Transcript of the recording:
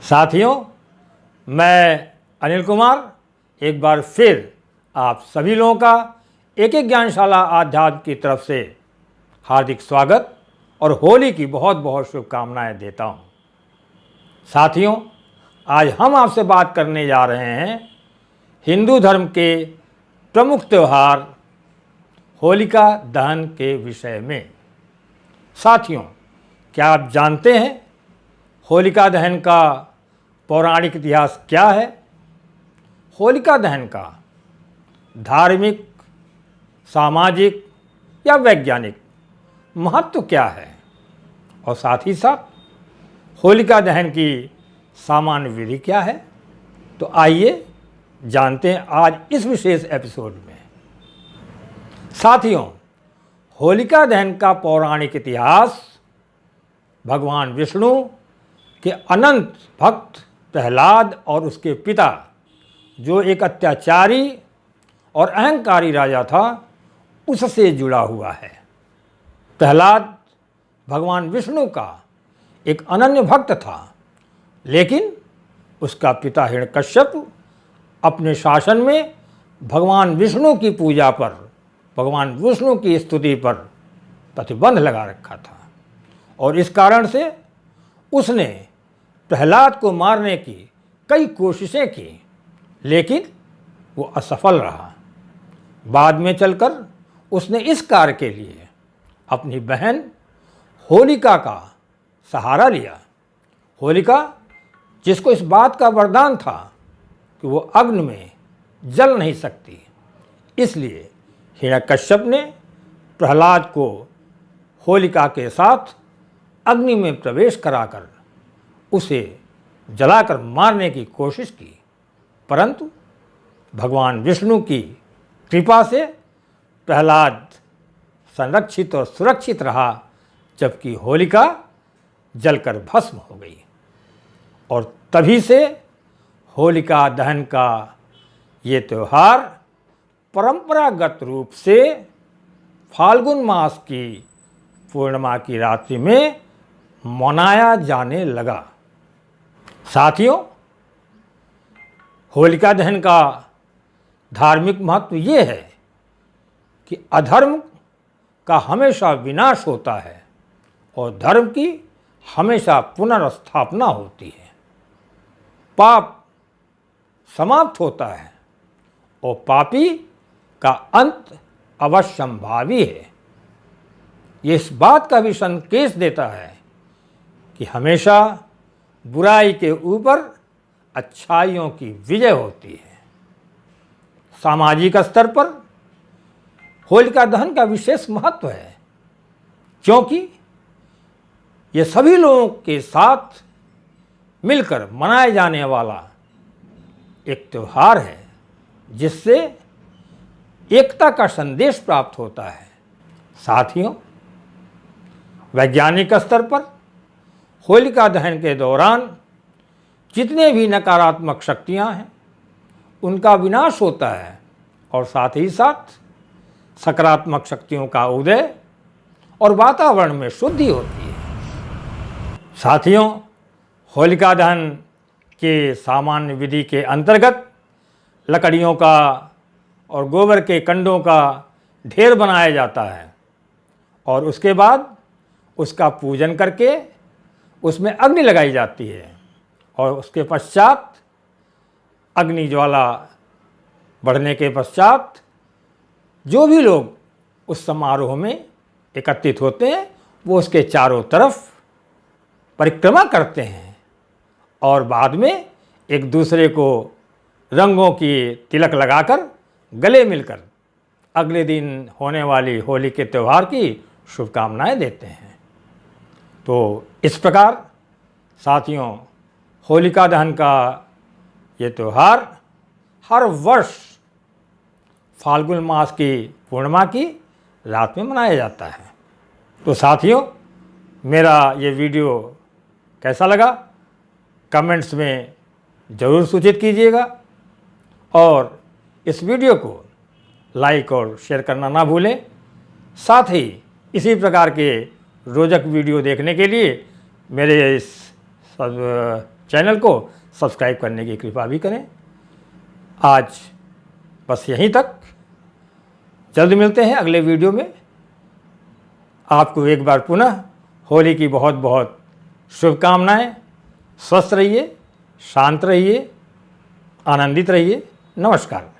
साथियों, मैं अनिल कुमार एक बार फिर आप सभी लोगों का एक ज्ञानशाला आध्यात्म की तरफ से हार्दिक स्वागत और होली की बहुत बहुत शुभकामनाएं देता हूं। साथियों, आज हम आपसे बात करने जा रहे हैं हिंदू धर्म के प्रमुख त्यौहार होलिका दहन के विषय में। साथियों, क्या आप जानते हैं होलिका दहन का पौराणिक इतिहास क्या है? होलिका दहन का धार्मिक, सामाजिक या वैज्ञानिक महत्व क्या है और साथ ही साथ होलिका दहन की सामान्य विधि क्या है? तो आइए जानते हैं आज इस विशेष एपिसोड में। साथियों, होलिका दहन का पौराणिक इतिहास भगवान विष्णु के अनंत भक्त प्रहलाद और उसके पिता, जो एक अत्याचारी और अहंकारी राजा था, उससे जुड़ा हुआ है। प्रहलाद भगवान विष्णु का एक अनन्य भक्त था, लेकिन उसका पिता हिरण्यकश्यप अपने शासन में भगवान विष्णु की पूजा पर, भगवान विष्णु की स्तुति पर प्रतिबंध लगा रखा था और इस कारण से उसने प्रहलाद को मारने की कई कोशिशें की, लेकिन वो असफल रहा। बाद में चलकर उसने इस कार्य के लिए अपनी बहन होलिका का सहारा लिया। होलिका, जिसको इस बात का वरदान था कि वो अग्नि में जल नहीं सकती, इसलिए हिरण्यकश्यप ने प्रहलाद को होलिका के साथ अग्नि में प्रवेश कराकर उसे जलाकर मारने की कोशिश की, परंतु भगवान विष्णु की कृपा से प्रहलाद संरक्षित और सुरक्षित रहा, जबकि होलिका जलकर भस्म हो गई। और तभी से होलिका दहन का ये त्यौहार परंपरागत रूप से फाल्गुन मास की पूर्णिमा की रात्रि में मनाया जाने लगा। साथियों, होलिका दहन का धार्मिक महत्व ये है कि अधर्म का हमेशा विनाश होता है और धर्म की हमेशा पुनर्स्थापना होती है। पाप समाप्त होता है और पापी का अंत अवश्यंभावी है। ये इस बात का भी संकेत देता है कि हमेशा बुराई के ऊपर अच्छाइयों की विजय होती है। सामाजिक स्तर पर होलिका दहन का विशेष महत्व है, क्योंकि ये सभी लोगों के साथ मिलकर मनाया जाने वाला एक त्यौहार है, जिससे एकता का संदेश प्राप्त होता है। साथियों, वैज्ञानिक स्तर पर होलिका दहन के दौरान जितने भी नकारात्मक शक्तियां हैं, उनका विनाश होता है और साथ ही साथ सकारात्मक शक्तियों का उदय और वातावरण में शुद्धि होती है। साथियों, होलिका दहन के सामान्य विधि के अंतर्गत लकड़ियों का और गोबर के कंडों का ढेर बनाया जाता है और उसके बाद उसका पूजन करके उसमें अग्नि लगाई जाती है और उसके पश्चात अग्नि ज्वाला बढ़ने के पश्चात जो भी लोग उस समारोह में एकत्रित होते हैं, वो उसके चारों तरफ परिक्रमा करते हैं और बाद में एक दूसरे को रंगों की तिलक लगाकर गले मिलकर अगले दिन होने वाली होली के त्यौहार की शुभकामनाएं देते हैं। तो इस प्रकार साथियों, होलिका दहन का ये त्यौहार हर वर्ष फाल्गुन मास की पूर्णिमा की रात में मनाया जाता है। तो साथियों, मेरा ये वीडियो कैसा लगा कमेंट्स में ज़रूर सूचित कीजिएगा और इस वीडियो को लाइक और शेयर करना ना भूलें। साथ ही इसी प्रकार के रोचक वीडियो देखने के लिए मेरे इस चैनल को सब्सक्राइब करने की कृपा भी करें। आज बस यहीं तक, जल्द मिलते हैं अगले वीडियो में। आपको एक बार पुनः होली की बहुत बहुत शुभकामनाएं। स्वस्थ रहिए, शांत रहिए, आनंदित रहिए। नमस्कार।